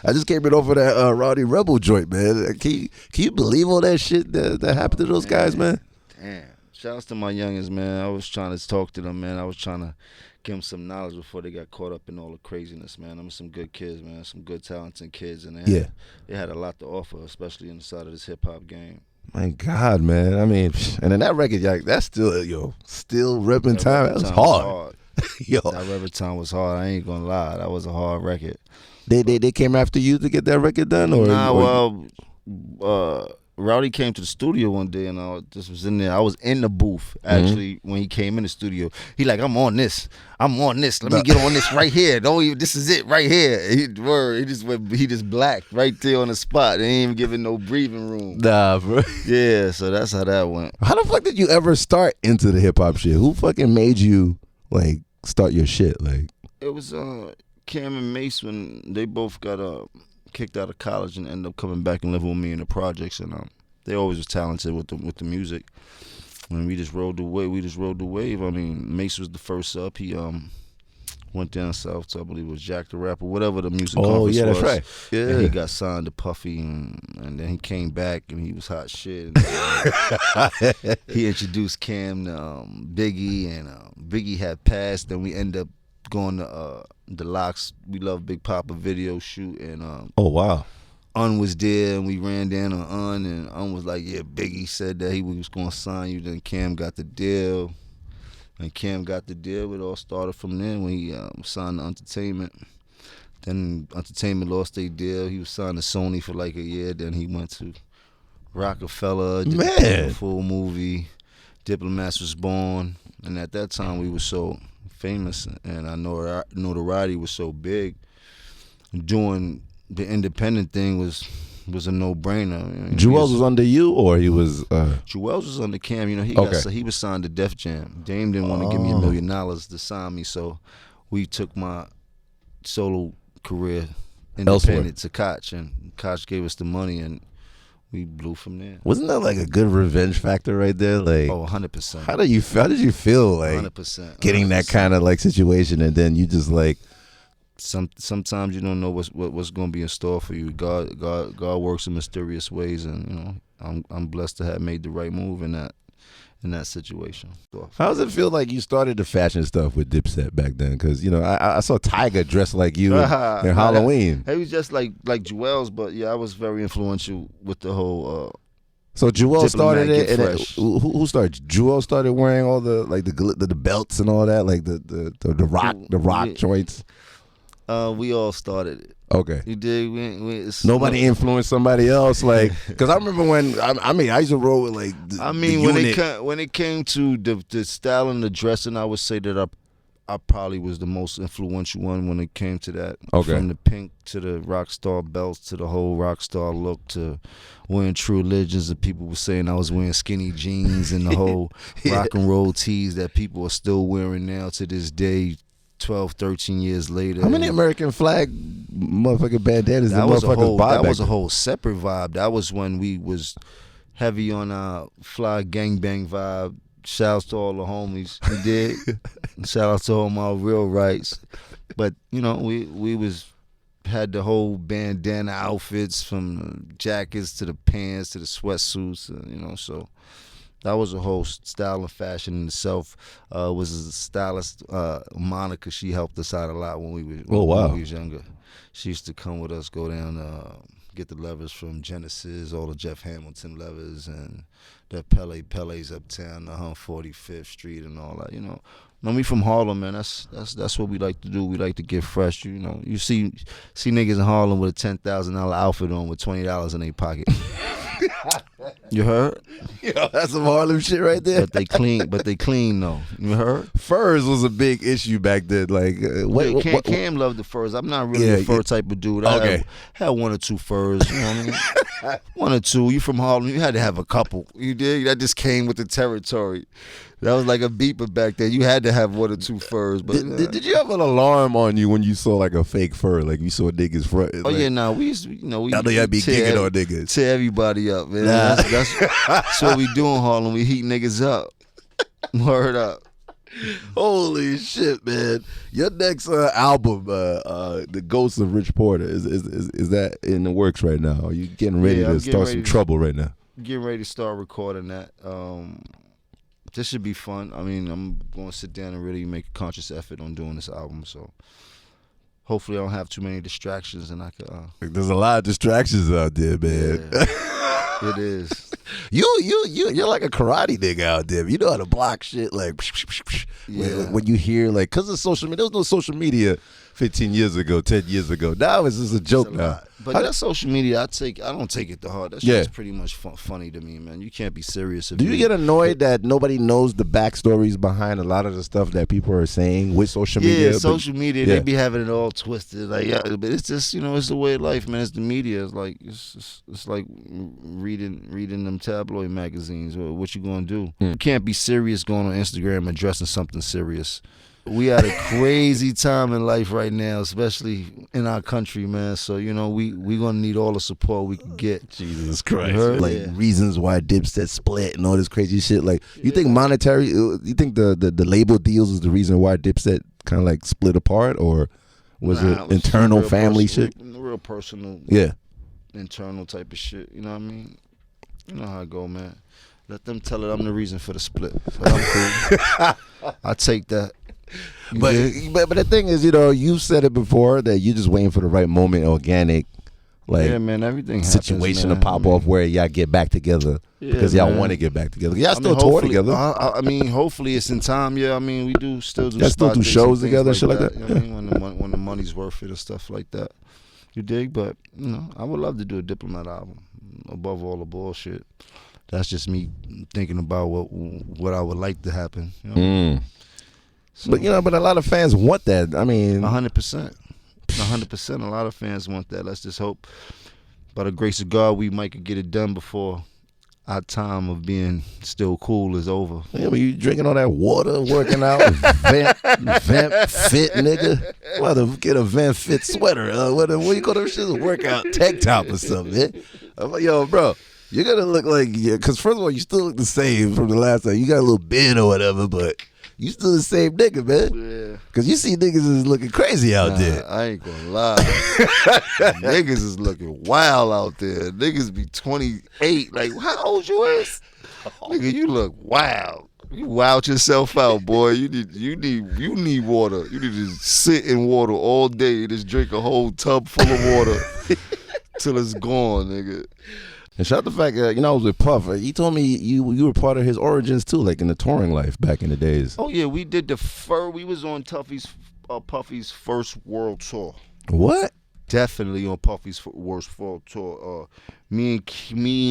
I just came in over that Rowdy Rebel joint, man. Can you believe all that shit that happened to those guys, man? Damn. Shouts to my youngins, man. I was trying to talk to them, man. I was trying to give them some knowledge before they got caught up in all the craziness, man. I'm some good kids, man. Some good, talented kids, and they had a lot to offer, especially inside of this hip hop game. My God, man. I mean, and then that record, like, that's still ripping time. That was hard. Yo, that River Time was hard. I ain't gonna lie. That was a hard record. They came after you to get that record done, or Rowdy came to the studio one day, and I just was in there. I was in the booth actually when he came in the studio. He like, I'm on this. Let me get on this right here. This is it right here. He just blacked right there on the spot. They ain't even giving no breathing room. Nah, bro. Yeah, so that's how that went. How the fuck did you ever start into the hip hop shit? Who fucking made you like start your shit? Like, it was Cam and Mace when they both got kicked out of college and ended up coming back and living with me in the projects, and they always was talented with the music. And we just rode the wave. I mean, Mace was the first up. He went down south to, I believe it was Jack the Rapper, whatever the music conference was. That's right. Yeah. And he got signed to Puffy, and then he came back and he was hot shit. And, he introduced Cam to Biggie, and Biggie had passed. Then we ended up going to the Locks We Love Big Papa video shoot, and oh wow, Un was there, and we ran down on Un, and Un was like, yeah, Biggie said that he was going to sign you. Then Cam got the deal, and Cam got the deal. It all started from there when he signed to Entertainment. Then Entertainment lost their deal. He was signed to Sony for like a year. Then he went to Rockefeller, did the full movie. Diplomats was born, and at that time we were so famous, and I know notoriety was so big. Doing the independent thing was a no-brainer. Juelz was under you, or he was? Juelz was under Cam. He was signed to Def Jam. Dame didn't want to give me $1 million to sign me, so we took my solo career independent to Koch, and Koch gave us the money, and we blew from there. Wasn't that like a good revenge factor right there? Like, 100%. How did you feel like 100%, getting that kind of like situation, and then you just like sometimes you don't know what's going to be in store for you. God works in mysterious ways, and I'm blessed to have made the right move in that situation. How does it feel like you started the fashion stuff with Dipset back then? Because I saw Tyga dressed like you in Halloween. It was just like Juelz, but yeah, I was very influential with the whole. So Juelz started it, and who started? Juelz started wearing all the like the belts and all that, like the rock joints. We all started it. Okay. You dig? Nobody influenced somebody else, like, because I remember when I used to roll with like. When it came to the style and the dressing, I would say that I probably was the most influential one when it came to that. Okay. From the pink to the rock star belts to the whole rock star look to wearing True Religions, and people were saying I was wearing skinny jeans and the whole rock and roll tees that people are still wearing now to this day. 12, 13 years later. How many American flag motherfucking bandanas did motherfuckers buy? That was a whole separate vibe. That was when we was heavy on our fly gangbang vibe. Shouts to all the homies. We did. Shout out to all my real rights. But, we had the whole bandana outfits, from the jackets to the pants to the sweatsuits, so that was a whole style of fashion in itself. Was a stylist, Monica. She helped us out a lot when we was younger. She used to come with us, go down, get the levers from Genesis, all the Jeff Hamilton levers, and the Pele's uptown, the 145th Street, and all that. We from Harlem, man. That's what we like to do. We like to get fresh. You see niggas in Harlem with a $10,000 outfit on with $20 in their pocket. You heard? Yo, that's some Harlem shit right there. But they clean though. You heard? Furs was a big issue back then. Like, Cam loved the furs. I'm not really a fur type of dude. I had one or two furs. You know what I mean? One or two. You from Harlem? You had to have a couple. You did. That just came with the territory. That was like a beeper back then. You had to have one or two furs. But did you have an alarm on you when you saw like a fake fur? Like you saw niggas front? We used to, we. I know y'all be gigging on niggas. Tear everybody up, man. That's what we do in Harlem. We heat niggas up. Word up. Holy shit, man! Your next album, "The Ghost of Rich Porter," is that in the works right now? Are you getting ready to start some trouble right now? Getting ready to start recording that. This should be fun. I mean, I'm going to sit down and really make a conscious effort on doing this album. So hopefully, I don't have too many distractions, and I could. There's a lot of distractions out there, man. Yeah, it is. You're like a karate nigga out there. You know how to block shit like when you hear like, because of social media. There was no social media 15 years ago, 10 years ago. Now it's just a joke now. But that social media, I don't take it to heart. That shit's pretty much funny to me, man. You can't be serious. Do you get annoyed that nobody knows the backstories behind a lot of the stuff that people are saying with social media? Yeah, social media, they be having it all twisted. Like, but it's just, it's the way of life, man. It's the media. It's like it's like reading them tabloid magazines. What you gonna do? You can't be serious going on Instagram addressing something serious. We had a crazy time in life right now, especially in our country, man. So, we gonna need all the support we can get. Jesus Christ. Like reasons why Dipset split and all this crazy shit. Like, you think monetary, you think the label deals is the reason why Dipset kind of like split apart, or was it internal family shit? Real personal, internal type of shit. You know what I mean? You know how it go, man. Let them tell it I'm the reason for the split. But I'm cool. I take that. But the thing is, you said it before that you're just waiting for the right moment, organic, like man, everything situation happens, to pop off where y'all get back together because y'all want to get back together. Y'all still tour together. Hopefully it's in time. Yeah, I mean, we do still do. Y'all still do shows together, shit like that. You know what I mean, when the money's worth it and stuff like that. You dig? But I would love to do a Diplomat album. Above all the bullshit, that's just me thinking about what I would like to happen. So, but a lot of fans want that. I mean, 100%. 100%. A lot of fans want that. Let's just hope, by the grace of God, we might get it done before our time of being still cool is over. Yeah, but you drinking all that water, working out, vamp fit, nigga. Why to get a vamp fit sweater? What you call them shit? A workout tank top or something, man. I'm like, yo, bro, you're gonna look like, because first of all, you still look the same from the last time. You got a little beard or whatever, but you still the same nigga, man. Yeah. Because you see niggas is looking crazy out there. I ain't gonna lie. Niggas is looking wild out there. Niggas be 28. Like, how old you is? Nigga, you look wild. You wild yourself out, boy. You need water. You need to sit in water all day and just drink a whole tub full of water till it's gone, nigga. And shout out the fact that, I was with Puff. He told me you were part of his origins too, like in the touring life back in the days. Oh yeah, we did we was on Puffy's first world tour. What? Definitely on Puffy's world tour. Me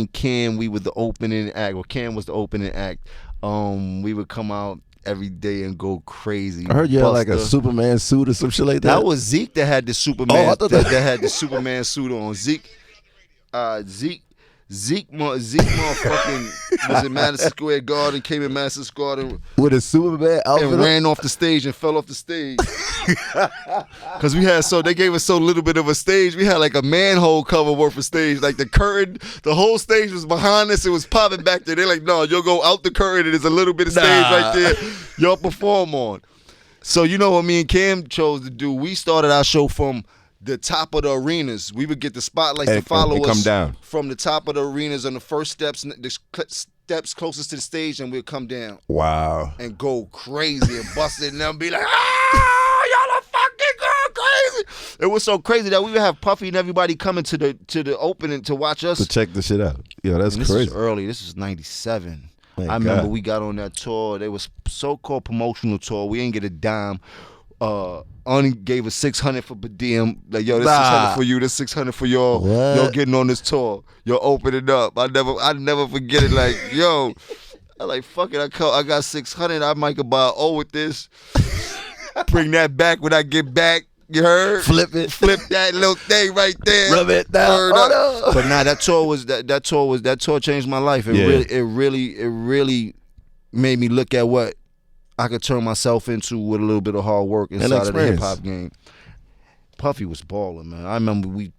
and Cam, we were the opening act. Well, Cam was the opening act. We would come out every day and go crazy. I heard you had like a Superman suit or some shit like that. That was Zeke that had the Superman. That had the Superman suit on. Zeke motherfucking was in Madison Square Garden, came in Madison Square Garden with a Superman outfit and ran off the stage and fell off the stage. Cause they gave us so little bit of a stage. We had like a manhole cover worth of stage. Like the curtain, the whole stage was behind us. It was popping back there. They're like, no, you'll go out the curtain and there's a little bit of stage right there. Y'all perform on. So you know what me and Cam chose to do? We started our show from the top of the arenas. We would get the spotlights to follow us come down from the top of the arenas on the first steps, the steps closest to the stage, and we'd come down. Wow. And go crazy and bust it, and then be like, y'all are fucking going crazy. It was so crazy that we would have Puffy and everybody coming to the opening to watch us. To check the shit out. Yo, that's crazy. This was early. This was 97. I remember we got on that tour. They was so-called promotional tour. We ain't get a dime. Only gave us $600 for per diem. Like, yo, this $600 for you, this $600 for y'all. What? Y'all getting on this tour. Y'all open it up. I never forget it. Like, yo, I like, fuck it. I got $600. I might could buy an O with this. Bring that back when I get back. You heard? Flip it. Flip that little thing right there. Rub it down. No. But nah, that tour changed my life. It really made me look at what I could turn myself into with a little bit of hard work inside of the hip hop game. Puffy was balling, man. I remember we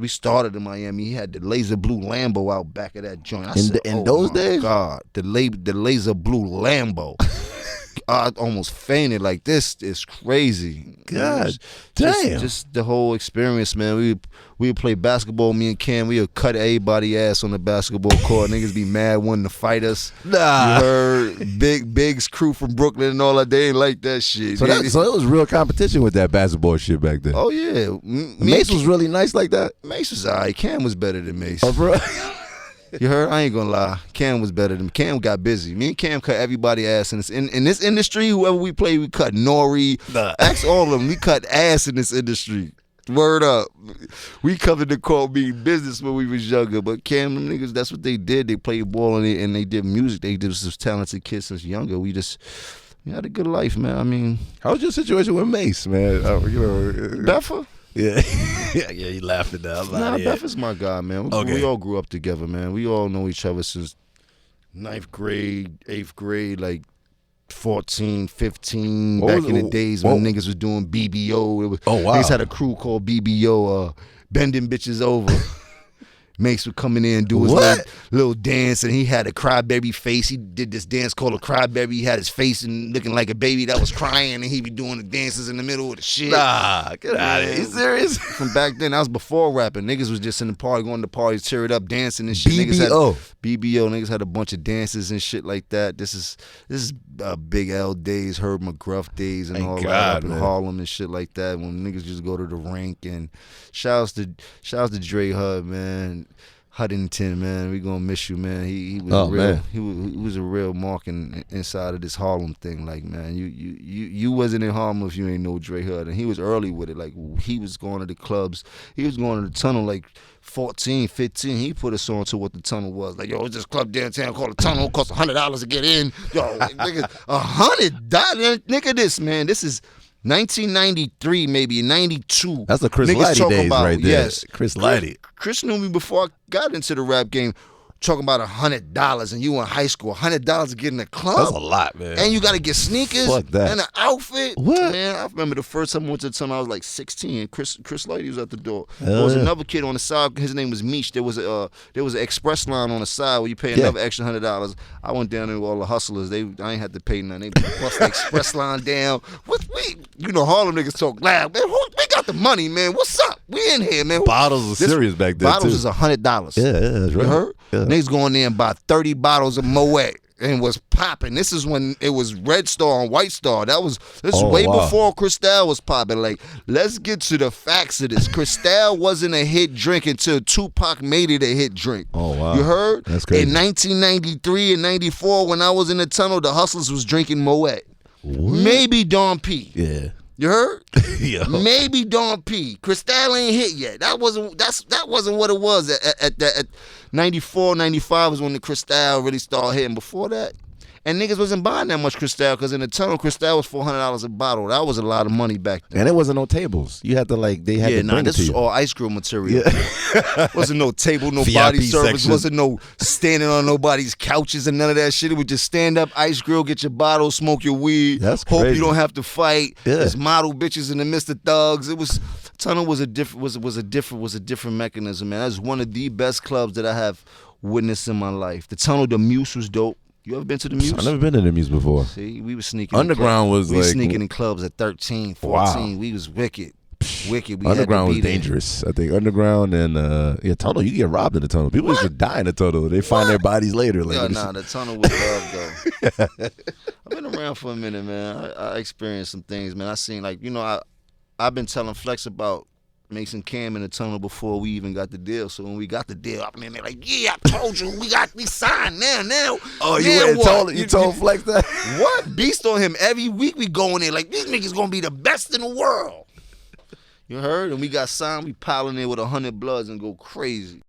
started in Miami. He had the laser blue Lambo out back of that joint. In those days, God, the laser blue Lambo. I almost fainted. Like, this is crazy. God damn. Just the whole experience, man. We would play basketball, me and Cam. We would cut everybody ass on the basketball court. Niggas be mad wanting to fight us. Nah. You heard Big's crew from Brooklyn and all that. They ain't like that shit. So it was real competition with that basketball shit back then. Oh, yeah. Mace was really nice like that? Mace was all right. Cam was better than Mace. Oh, bro. You heard? I ain't gonna lie. Cam was better than Cam. Got busy. Me and Cam cut everybody ass in this industry. Whoever we play, we cut Nori. Nah. Ask all of them. We cut ass in this industry. Word up. We covered the court being business when we was younger. But Cam, them niggas, that's what they did. They played ball and they did music. They was just talented kids since younger. We had a good life, man. I mean, how was your situation with Mace, man? Beffa? Yeah. yeah, you laughing now. Nah, Beffa's my guy, man. Okay. We all grew up together, man. We all know each other since 9th grade, 8th grade, like 14, 15, back in the days when niggas was doing BBO. Niggas had a crew called BBO, bending bitches over. Mace would come in there and do his little dance, and he had a crybaby face. He did this dance called a crybaby. He had his face and looking like a baby that was crying, and he be doing the dances in the middle of the shit. Nah, get out of here. You serious? From back then, that was before rapping. Niggas was just in the party, going to parties, cheer it up, dancing and shit. BBO. BBO. Niggas had a bunch of dances and shit like that. This is Big L days, Herb McGruff days, and all that up in Harlem and shit like that. When niggas just go to the rink. And shouts to Dre Hud, man. Huntington, man, we gonna miss you, man. He was a real mark inside of this Harlem thing. Like, man, you wasn't in Harlem if you ain't know Dre Hud, and he was early with it. Like, he was going to the clubs, he was going to the Tunnel like 14, 15. He put us on to what the Tunnel was. Like, yo, it's this club downtown called the Tunnel. It costs $100 to get in. Yo, nigga, $100, nigga. This is 1993, maybe 92. That's the Chris Lighty days right there. Yes, Chris Lighty. Chris knew me before I got into the rap game. Talking about $100, and you in high school, $100 to get in the club. That's a lot, man. And you got to get sneakers. Fuck that. And an outfit. What? Man, I remember the first time I went to the Tunnel, I was like 16. Chris Lighty was at the door. There was another kid on the side. His name was Meech. There was an express line on the side where you pay another extra $100. I went down there with all the hustlers. I ain't had to pay nothing. They bust the express line down. Harlem niggas talk loud. Man, we got the money, man. What's up? We in here, man. Bottles was serious back then, Bottles too. is $100. Yeah, that's right. You heard? Yeah. Niggas going there and buy 30 bottles of Moet and was popping. This is when it was Red Star and White Star. This is way before Cristal was popping. Like, let's get to the facts of this. Cristal wasn't a hit drink until Tupac made it a hit drink. Oh, wow. You heard? That's crazy. In 1993 and 94, when I was in the Tunnel, the hustlers was drinking Moet. What? Maybe Don P. Yeah. You heard? Yo. Maybe Don P. Cristal ain't hit yet. That wasn't what it was at 94, 95 was when the Cristal really started hitting. Before that, and niggas wasn't buying that much Cristal because in the Tunnel, Cristal was $400 a bottle. That was a lot of money back then. And it wasn't no tables. You had to they had to bring this it to was you. all ice grill material. Yeah. Wasn't no table, no VIP body service. section. Wasn't no standing on nobody's couches and none of that shit. It was just stand up, ice grill, get your bottle, smoke your weed. That's hope crazy. you don't have to fight. Yeah. There's model bitches in the midst of thugs. It was Tunnel was a different mechanism, man. That's one of the best clubs that I have witnessed in my life. The Tunnel, the Muse was dope. You ever been to the Muse? I've never been to the Muse before. See, we was sneaking. Underground was we like sneaking in clubs at 13, 14. Wow. We was wicked. We Underground had to was dangerous. I think Underground and Tunnel. You get robbed in the Tunnel. People used to die in the Tunnel. They find their bodies later. Like, the Tunnel was love though. I've been around for a minute, man. I experienced some things, man. I seen I've been telling Flex about Mason Cam in the Tunnel before we even got the deal. So when we got the deal, I mean, they're like, yeah, I told you, we signed now. Oh, you told Flex that? What? Beast on him every week. We going in like, these niggas gonna be the best in the world. You heard? And we got signed. We piling in with 100 Bloods and go crazy.